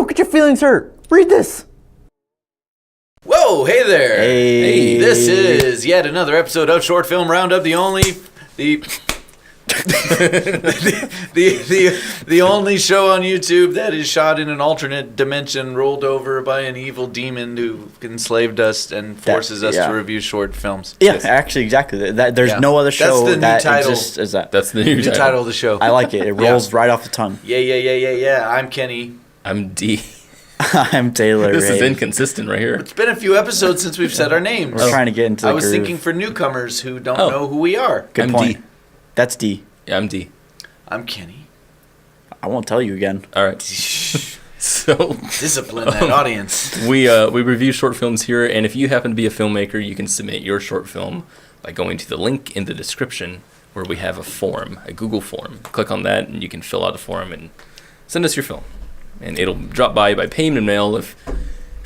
Don't get your feelings hurt. Read this. Whoa, hey there. Hey. This is yet another episode of Short Film Roundup, the only show on YouTube that is shot in an alternate dimension, rolled over by an evil demon who enslaved us and forces us to review short films. Yeah, actually, exactly. There's no other show that exists as that. That's the new title of the show. I like it. It rolls right off the tongue. Yeah. I'm Kenny. I'm D. I'm Taylor. This is inconsistent right here. It's been a few episodes since we've said our names. We're trying to get into the I was groove. thinking for newcomers who don't know who we are. Good I'm point. D. That's D. Yeah, I'm D. I'm Kenny. I won't tell you again. All right. So Discipline that audience. we review short films here, and if you happen to be a filmmaker, you can submit your short film by going to the link in the description where we have a form, a Google form. Click on that, and you can fill out the form and send us your film. And it'll drop by payment mail if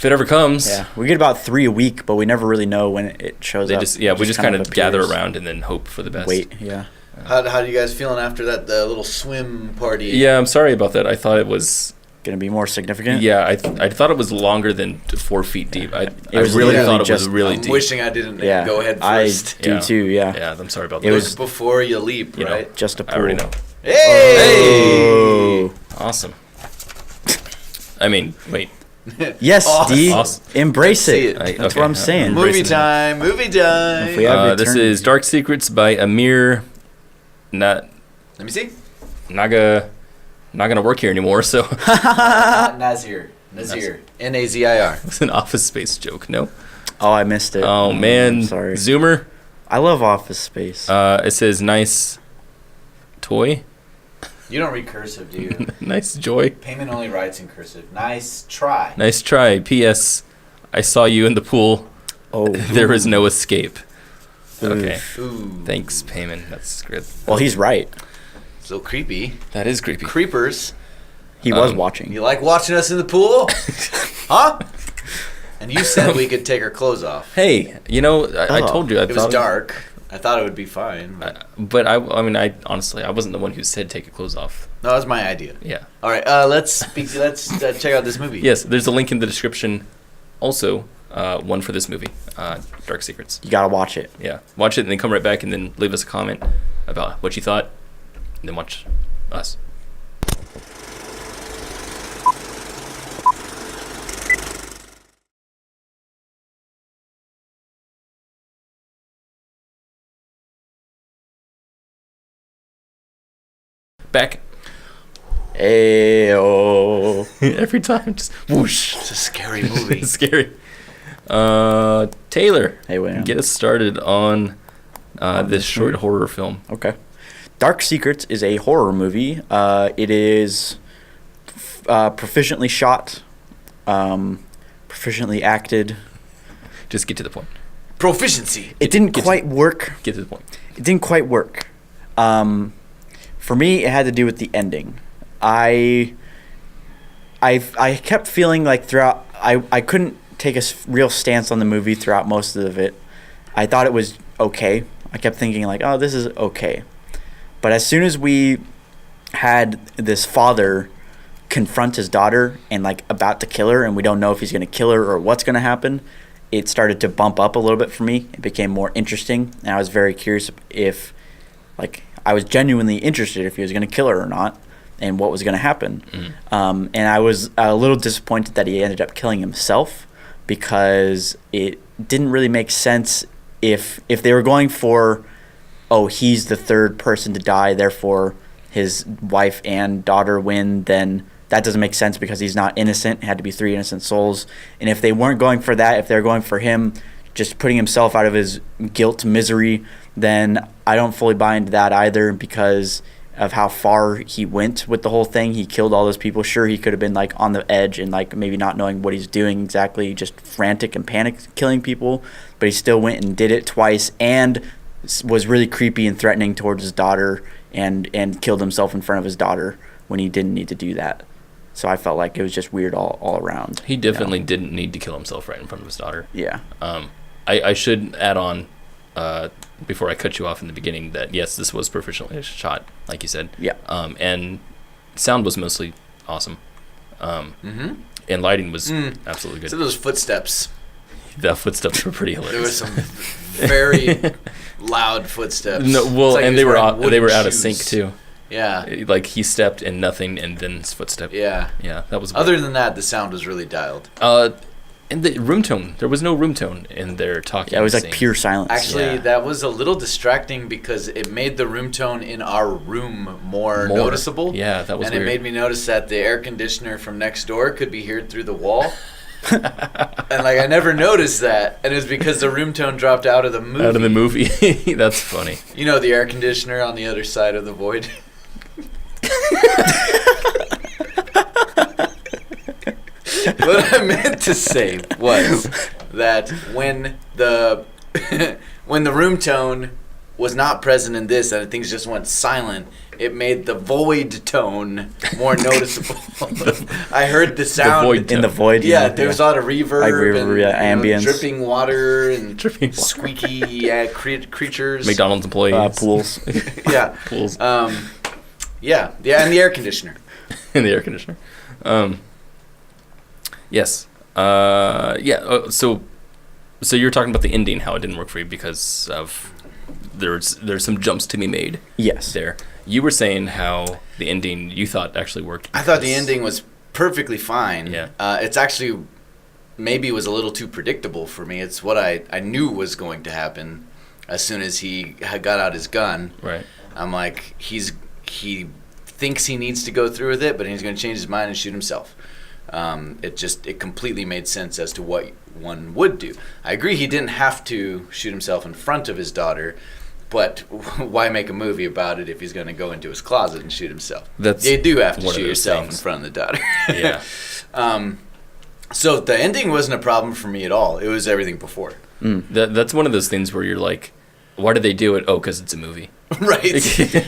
it ever comes. Yeah, we get about 3 a week, but we never really know when it shows up. We just kind of gather appears. around and then hope for the best. Wait, yeah. How are you guys feeling after that little swim party? Yeah, I'm sorry about that. I thought it was Gonna be more significant? Yeah, I thought it was longer than 4 feet deep. I was really literally thought it was just- really I'm deep. wishing I didn't go head first. I do too, yeah. Yeah, I'm sorry about It that. was- Look before you leap, You know, right? Just a pool. I already know. Hey! Awesome. I mean, wait. Yes, D. Awesome. Embrace See it. it. That's what I'm saying. Movie time. If we have This eternity. is Dark Secrets by Amir Let me see. Naga. Not gonna work here anymore, so Nazir. Nazir. it's an Office Space joke. No. Oh, I missed it. Oh man, Sorry. Zoomer. I love Office Space. It says nice toy, You don't read cursive, do you? nice joy, Payment only writes in cursive. Nice try. nice try. P.S. I saw you in the pool. Oh. There is no escape. Okay. Ooh. Thanks, Payman. That's good. Well, he's right. So creepy. That is creepy. Creepers. He was watching. You like watching us in the pool? Huh? And you said we could take our clothes off. Hey, I told you. It was dark. I thought it would be fine. But I honestly, I wasn't the one who said take your clothes off. No, that was my idea. Yeah. All right, let's check out this movie. Yes, there's a link in the description. Also, one for this movie, Dark Secrets. You gotta watch it. Yeah, watch it and then come right back and then leave us a comment about what you thought, and then watch us. Back. Ayo. Every time, just whoosh. It's a scary movie. It's scary. Taylor, Hey, William. get us started on this short horror film. Okay. Dark Secrets is a horror movie. It is proficiently shot, proficiently acted. Just get to the point. Proficiency. It didn't quite work. Get to the point. It didn't quite work. For me, it had to do with the ending. I kept feeling like throughout, I couldn't take a real stance on the movie throughout most of it. I thought it was okay. I kept thinking like, oh, this is okay. But as soon as we had this father confront his daughter and like about to kill her, and we don't know if he's going to kill her or what's going to happen, it started to bump up a little bit for me. It became more interesting, and I was very curious if, like, I was genuinely interested if he was going to kill her or not, and what was going to happen. Mm-hmm. And I was a little disappointed that he ended up killing himself, because it didn't really make sense if they were going for, oh, he's the third person to die, therefore his wife and daughter win, then that doesn't make sense because he's not innocent. It had to be 3 innocent souls. And if they weren't going for that, if they're going for him just putting himself out of his guilt, misery, then I don't fully buy into that either, because of how far he went with the whole thing. He killed all those people. Sure, he could have been like on the edge and like maybe not knowing what he's doing exactly, just frantic and panic killing people, but he still went and did it twice and was really creepy and threatening towards his daughter, and killed himself in front of his daughter when he didn't need to do that. So I felt like it was just weird all around. He definitely didn't need to kill himself right in front of his daughter. Yeah. I should add on, before I cut you off in the beginning, that yes, this was professionally shot, like you said. Yeah. And sound was mostly awesome. And lighting was absolutely good. So those footsteps. The footsteps were pretty hilarious. There was some very loud footsteps. No, well, like and they were out of shoes. sync too. Yeah. Like he stepped and nothing, and then his footstep. Yeah. Yeah, that was weird. Other than that, the sound was really dialed. And the room tone, there was no room tone in their talking. Yeah, it was like scene. pure silence. Actually, that was a little distracting because it made the room tone in our room more noticeable. Yeah, that was and weird. it made me notice that the air conditioner from next door could be heard through the wall. And like I never noticed that, and it was because the room tone dropped out of the movie. Out of the movie. That's funny. You know, the air conditioner on the other side of the void. What I meant to say was that when the room tone was not present in this and things just went silent, it made the void tone more noticeable. I heard the sound in the void. Yeah, there was a lot of reverb, and ambience, dripping water and squeaky creatures. McDonald's employees. Pools. Yeah, pools. Yeah, and the air conditioner. And the air conditioner. Yes. So you're talking about the ending, how it didn't work for you because of there's some jumps to be made. Yes. There. You were saying how the ending you thought actually worked. I thought the ending was perfectly fine. Yeah. It's actually maybe was a little too predictable for me. It's what I knew was going to happen as soon as he got out his gun. Right. I'm like, he thinks he needs to go through with it, but he's going to change his mind and shoot himself. It completely made sense as to what one would do. I agree he didn't have to shoot himself in front of his daughter, but why make a movie about it if he's going to go into his closet and shoot himself? You do have to shoot yourself in front of the daughter. Yeah. So the ending wasn't a problem for me at all. It was everything before. That's one of those things where you're like, why did they do it? Oh, because it's a movie. Right.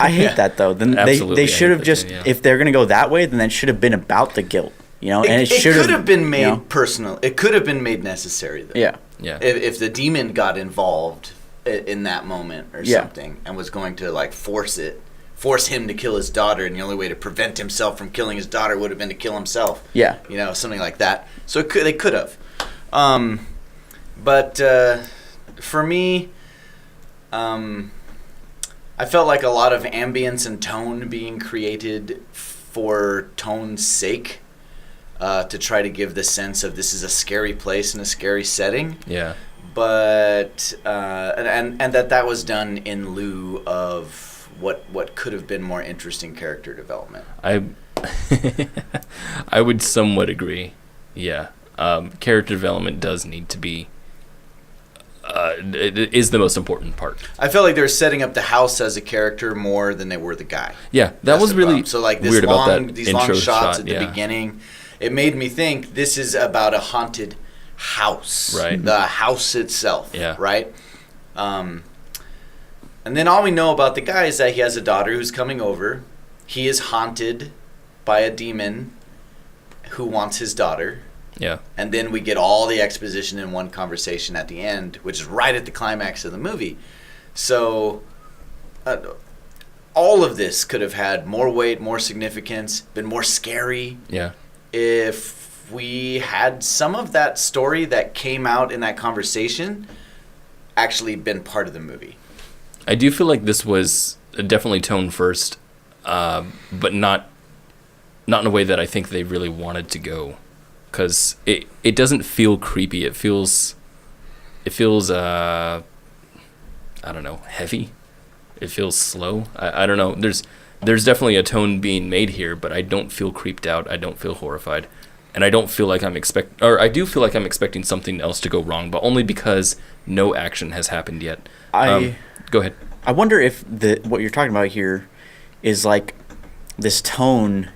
I hate that though. Then they should have just, if they're gonna go that way, then that should have been about the guilt, and it could have been made personal. It could have been made necessary though. Yeah. Yeah. If the demon got involved in that moment or something and was going to like force him to kill his daughter, and the only way to prevent himself from killing his daughter would have been to kill himself. Yeah. Something like that. So they could have. But for me, I felt like a lot of ambience and tone being created for tone's sake, to try to give the sense of this is a scary place and a scary setting. Yeah. But and that was done in lieu of what could have been more interesting character development. I would somewhat agree. Yeah. Character development does need to be. It is the most important part. I felt like they were setting up the house as a character more than they were the guy. Yeah, that was really so like this weird long, about that these intro long shots shot, at the beginning. It made me think this is about a haunted house, right? The house itself, yeah, right. And then all we know about the guy is that he has a daughter who's coming over. He is haunted by a demon who wants his daughter. Yeah. And then we get all the exposition in one conversation at the end, which is right at the climax of the movie. So all of this could have had more weight, more significance, been more scary. Yeah. If we had some of that story that came out in that conversation actually been part of the movie. I do feel like this was definitely tone first, but not in a way that I think they really wanted to go. Because it doesn't feel creepy. It feels I don't know, heavy. It feels slow. I don't know. There's definitely a tone being made here, but I don't feel creeped out. I don't feel horrified, and I don't feel like I do feel like I'm expecting something else to go wrong, but only because no action has happened yet. Go ahead. I wonder if what you're talking about here is like this tone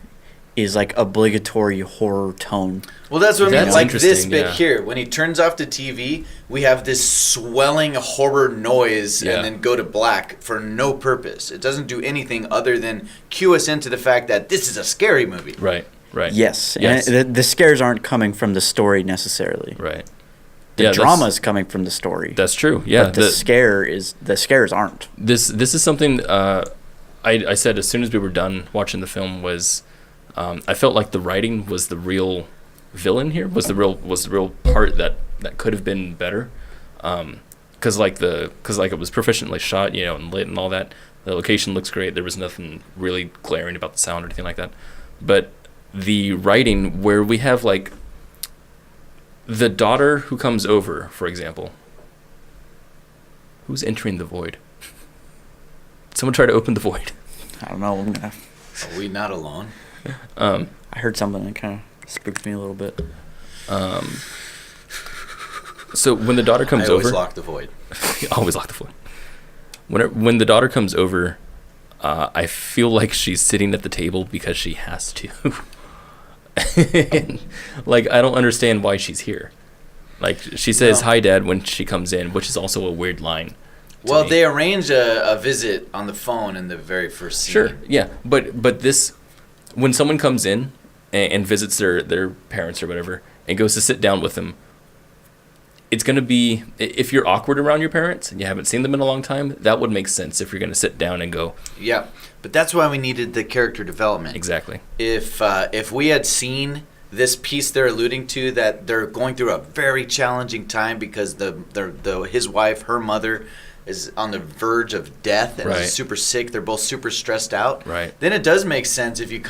is like obligatory horror tone. Well, that's what I mean. Like this bit yeah. here, when he turns off the TV, we have this swelling horror noise and then go to black for no purpose. It doesn't do anything other than cue us into the fact that this is a scary movie. Right. Yes. And the scares aren't coming from the story necessarily. Right. The drama is coming from the story. That's true. Yeah. But the scares aren't. This is something I said as soon as we were done watching the film was I felt like the writing was the real villain here. Was the real part that could have been better. Because like it was proficiently shot, and lit and all that. The location looks great. There was nothing really glaring about the sound or anything like that. But the writing, where we have like the daughter who comes over, for example. Who's entering the void? Someone try to open the void. I don't know. Are we not alone? I heard something that kind of spooked me a little bit. So when the daughter comes over, I always lock the void. Always lock the void. When the daughter comes over, I feel like she's sitting at the table because she has to. Like, I don't understand why she's here. Like, she says, "Hi, Dad," when she comes in, which is also a weird line. Well, they arrange a visit on the phone in the very first scene. Sure, yeah. But this, when someone comes in and visits their parents or whatever, and goes to sit down with them, it's going to be, if you're awkward around your parents and you haven't seen them in a long time, that would make sense if you're going to sit down and go. Yeah, but that's why we needed the character development. Exactly. If we had seen this piece they're alluding to, that they're going through a very challenging time because his wife, her mother, is on the verge of death and Right. is super sick. They're both super stressed out. Right. Then it does make sense if you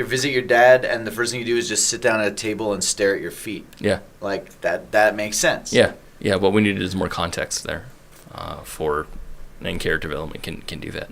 visit your dad and the first thing you do is just sit down at a table and stare at your feet. Yeah. Like that makes sense. Yeah. Yeah. What we needed is more context there, and character development can do that.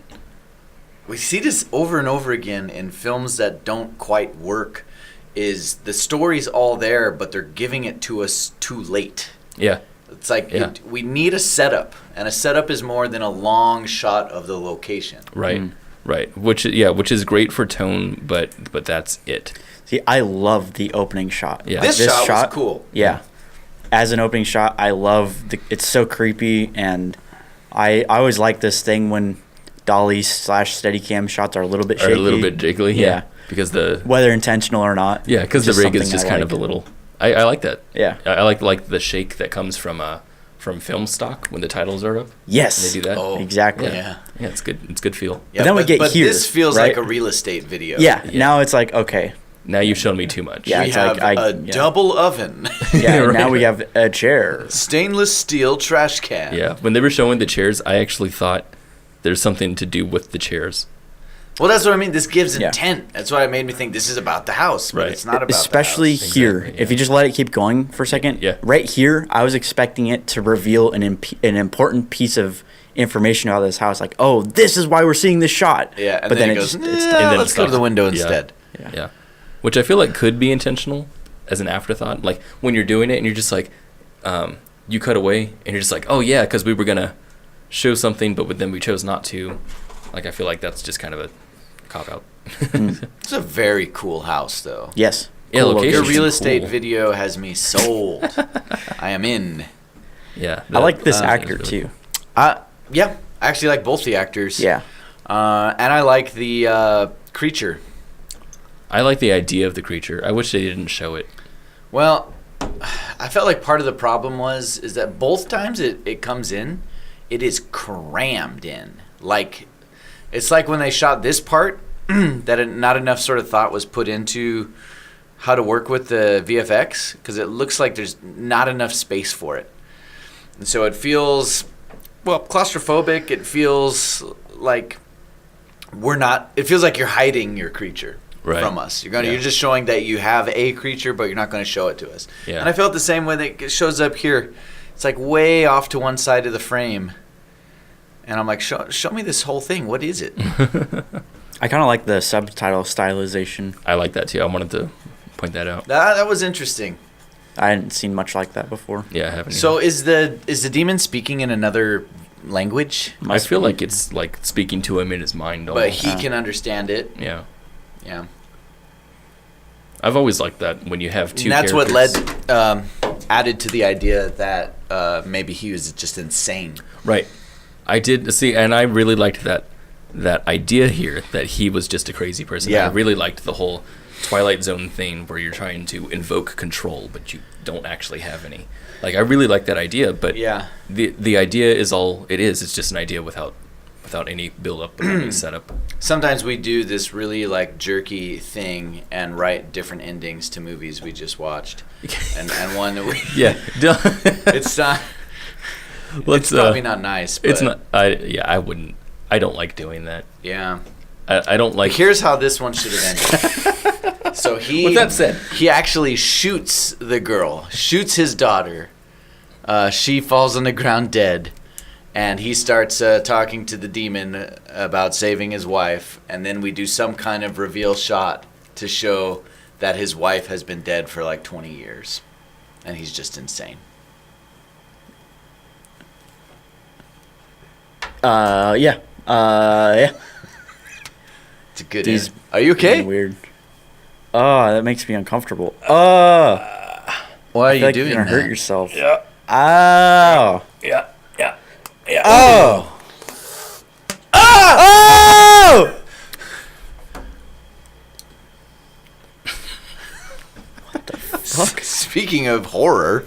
We see this over and over again in films that don't quite work. Is the story's all there, but they're giving it to us too late. Yeah. It's like Yeah. we need a setup, and a setup is more than a long shot of the location. Right. Right. Which is great for tone, but that's it. See, I love the opening shot. Yeah. This shot was cool. Yeah. As an opening shot, I love it's so creepy, and I always like this thing when dolly / Steadicam shots are a little bit shaky. Or a little bit jiggly. Yeah. Because whether intentional or not. Yeah, because the rig is just kind of a little. I like that. Yeah. I like the shake that comes from film stock when the titles are up. Yes. They do that. Oh, Exactly. Yeah. Yeah, it's good. It's good feel. Yeah, then we get but here, this feels right? like a real estate video. Yeah. Yeah. Now it's like, okay. Now you've shown me too much. Yeah. We it's have like a double oven, Yeah. Right. Now we have a chair. stainless steel trash can. Yeah. When they were showing the chairs, I actually thought there's something to do with the chairs. Well, that's what I mean. This gives Yeah. intent. That's why it made me think this is about the house, but Right. it's not about Especially the house. here. Exactly, If you just let it keep going for a second. Yeah. Right here, I was expecting it to reveal an important piece of information about this house. Like, oh, this is why we're seeing this shot. Yeah, and but then it it goes, just, "Nah, it's and then let's it go to the stops. window Yeah. instead. Yeah. Which I feel like could be intentional as an afterthought. Like when you're doing it and you're just like, you cut away and you're just like, oh yeah, because we were gonna show something, but then we chose not to. Like I feel like that's just kind of a cop out. It's a very cool house, though. yes. Yeah, Cool location. Your location. real estate cool. video has me sold. I am in. Yeah. I like this that actor is really too. Yeah, I actually like both the actors. Yeah. And I like the creature. I like the idea of the creature. I wish they didn't show it. Well, I felt like part of the problem is that both times it comes in, it is crammed in. Like, it's like when they shot this part, that not enough sort of thought was put into how to work with the VFX, because it looks like there's not enough space for it. And so it feels, well, claustrophobic. It feels like it feels like you're hiding your creature. Right. From us. Yeah. You're just showing that you have a creature, but you're not going to show it to us. Yeah. And I felt the same way that it shows up here. It's like way off to one side of the frame. And I'm like, show me this whole thing. What is it? I kind of like the subtitle stylization. I like that too. I wanted to point that out. That was interesting. I hadn't seen much like that before. Yeah, I haven't. So is the demon speaking in another language? I feel like it's like speaking to him in his mind. But Almost. he can understand it. Yeah. Yeah. I've always liked that when you have two. And that's characters. what added to the idea that maybe he was just insane. Right. I did see, and I really liked that idea here that he was just a crazy person. Yeah. I really liked the whole Twilight Zone thing where you're trying to invoke control, but you don't actually have any. Like I really like that idea, but Yeah. the idea is all it is. It's just an idea without without any build up, without any setup. Sometimes we do this really like jerky thing and write different endings to movies we just watched, and one that we it's not. It's probably not nice. But it's not. I wouldn't. I don't like doing that. Yeah. I don't like. Here's how this one should have ended. So With that said, he actually shoots the girl, shoots his daughter. She falls on the ground dead, and he starts talking to the demon about saving his wife, and then we do some kind of reveal shot to show that his wife has been dead for like 20 years, and he's just insane. Yeah. Yeah. It's a good end. Are you okay? Weird. Oh, that makes me uncomfortable. Oh. Why are you like doing you're gonna that? hurt yourself. Yeah. Oh. Yeah. Oh. Oh. What the fuck? Speaking of horror.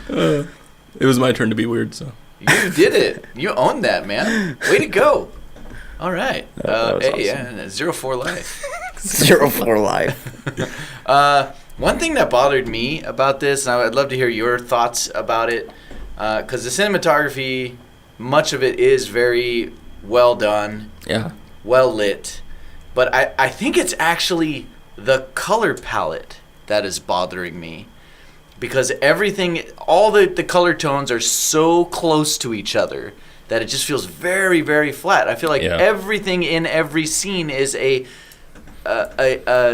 It was my turn to be weird, so. You did it. You owned that, man. Way to go. All right. That was Hey, awesome. yeah, 0-4 life. 0-4 life. One thing that bothered me about this, and I'd love to hear your thoughts about it, because the cinematography, much of it is very well done, Yeah. well lit, but I think it's actually the color palette that is bothering me. Because everything, all the color tones are so close to each other that it just feels very, very flat. I feel like everything in every scene is a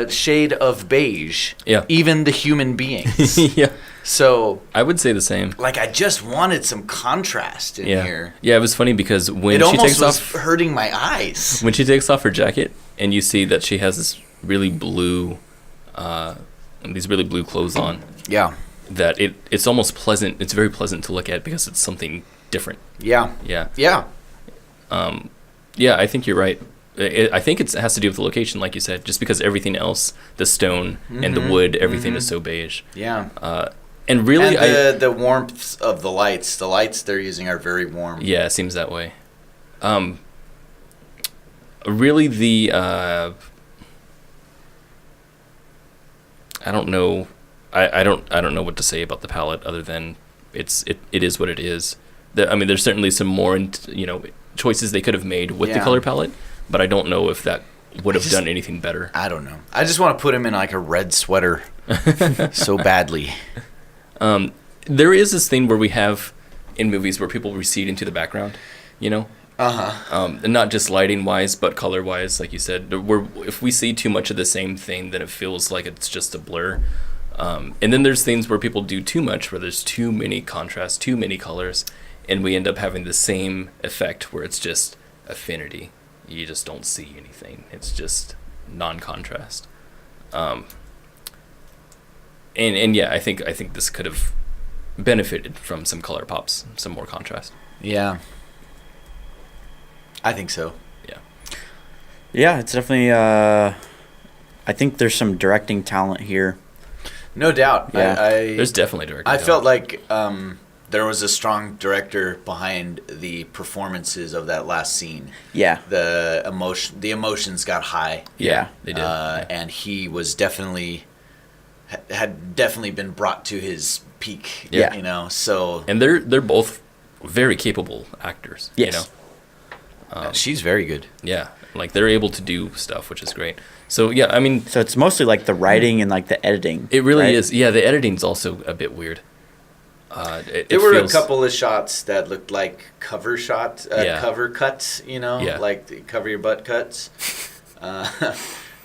shade of beige. Yeah. Even the human beings. Yeah. So I would say the same. like I just wanted some contrast in here. Yeah, it was funny because when It she almost takes was off hurting my eyes. when she takes off her jacket and you see that she has this really blue these really blue clothes on. Yeah. That it's almost pleasant. It's very pleasant to look at because it's something different. Yeah. Yeah. Yeah. Yeah, I think you're right. I think it has to do with the location, like you said, just because everything else, the stone and the wood, everything is so beige. Yeah. And really, and the warmth of the lights they're using are very warm. yeah, it seems that way. Really, I don't know. I don't know what to say about the palette other than it is what it is. I mean, there's certainly some more choices they could have made with the color palette, but I don't know if that would have done anything better. I don't know. I just want to put him in like a red sweater so badly. There is this thing where we have in movies where people recede into the background, and not just lighting wise, but color wise, like you said. If we see too much of the same thing, then it feels like it's just a blur. And then there's things where people do too much, where there's too many contrasts, too many colors, and we end up having the same effect where it's just affinity. You just don't see anything. It's just non-contrast. And yeah, I think this could have benefited from some color pops, some more contrast. Yeah. I think so. Yeah. Yeah, it's definitely. I think there's some directing talent here. No doubt. Yeah. There's definitely directing I talent. felt like there was a strong director behind the performances of that last scene. Yeah. The emotions got high. Yeah. They did. And he was definitely had definitely been brought to his peak. Yeah. So And they're both very capable actors. Yes. she's very good. Yeah, like they're able to do stuff, which is great. So yeah, I mean, So it's mostly like the writing and like the editing. it really right? is. Yeah, the editing's also a bit weird. There were a couple of shots that looked like cover shots, Yeah. cover cuts, Yeah. like the cover your butt cuts. They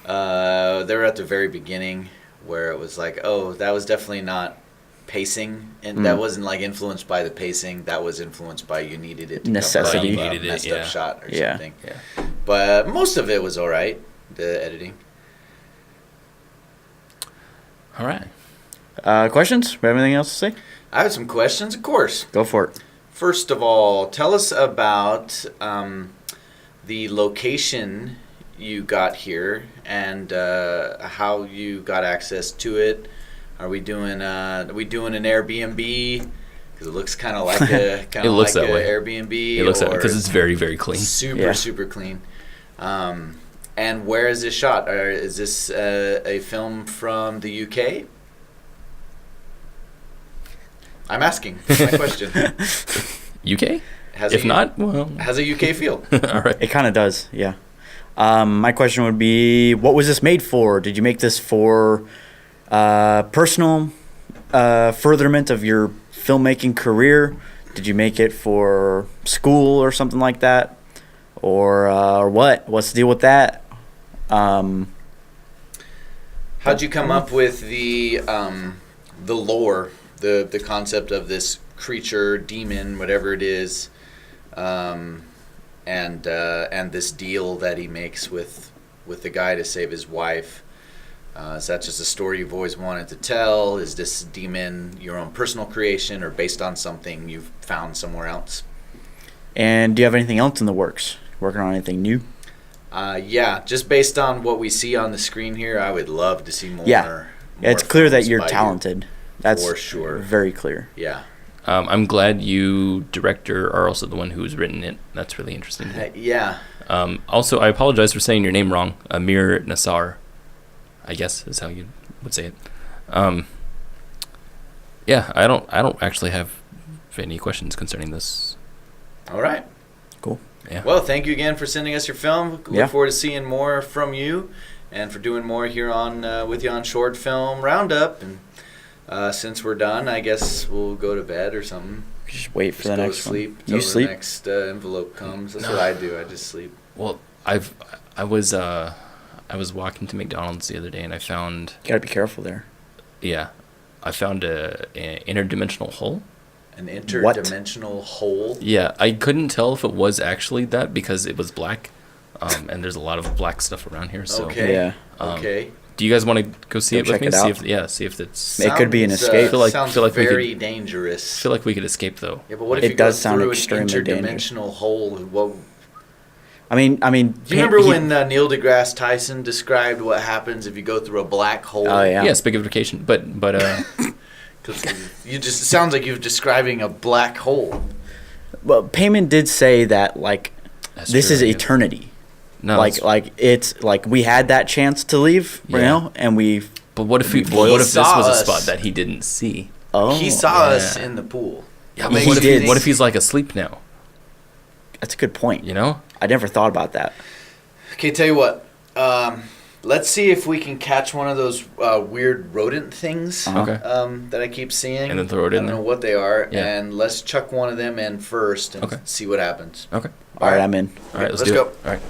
were at the very beginning where it was like, oh, that was definitely not pacing, and that wasn't like influenced by the pacing. That was influenced by you needed it to Necessity. cover up You needed a it, messed yeah. up shot or Yeah. something. Yeah. But most of it was all right, the editing. All right. Questions? We have anything else to say? I have some questions, of course. Go for it. First of all, tell us about the location you got here and how you got access to it. Are we doing an Airbnb? Because it looks kind of like a It looks that way. Airbnb. It looks that way or because it's very, very clean. super clean. And where is this shot? Or is this a film from the UK? I'm asking. My question. UK? Has If not, well, has a UK feel. all right. It kind of does, yeah. My question would be, what was this made for? Did you make this for personal furtherment of your filmmaking career? Did you make it for school or something like that? Or what? What's the deal with that? How'd you come up with the lore, the concept of this creature, demon, whatever it is, and this deal that he makes with the guy to save his wife? Is that just a story you've always wanted to tell? Is this demon your own personal creation or based on something you've found somewhere else? And do you have anything else in the works? Working on anything new? Yeah, just based on what we see on the screen here, I would love to see more. Yeah, it's clear that films you're by you. talented. That's For sure. very clear. Yeah. I'm glad you, director, are also the one who's written it. That's really interesting. Yeah. Also, I apologize for saying your name wrong. Amir Nazar, I guess is how you would say it. Yeah, I don't actually have any questions concerning this. All right. Cool. Yeah. Well, thank you again for sending us your film. Look Yeah. forward to seeing more from you, and for doing more here on with you on Short Film Roundup. And since we're done, I guess we'll go to bed or something. Just wait for Just the go next to sleep one. till You sleep? the next envelope comes. That's what I do. I just sleep. Well, I was walking to McDonald's the other day and I found You gotta be careful there. a interdimensional hole. An interdimensional hole. Yeah, I couldn't tell if it was actually that because it was black, and there's a lot of black stuff around here. So, Okay. Yeah. Okay. do you guys want to go see Go it with check me? it See out. if it's. It could be an escape. Sounds feel like we very could- dangerous. I feel like we could escape though. Yeah, but what if It you go does sound through extremely an dangerous. interdimensional hole? What? I mean. Do you remember when Neil deGrasse Tyson described what happens if you go through a black hole? Oh yeah. Yeah, spaghettification. But Because it sounds like you're describing a black hole. Well, Payman did say that That's this true, is yeah. eternity. no. It's like we had that chance to leave, you Yeah. know, and we. but what if this saw was a us. spot that he didn't see? Oh, He saw us yeah. in the pool. Yeah, What but makes what you if, did. think- what if he's like asleep now? that's a good point. You know? I never thought about that. Okay, tell you what. Let's see if we can catch one of those weird rodent things Okay. that I keep seeing. And then throw it in I don't there? know what they are. Yeah. And let's chuck one of them in first and Okay. see what happens. Okay. All right, I'm in. All right, let's let's do go. it. All right.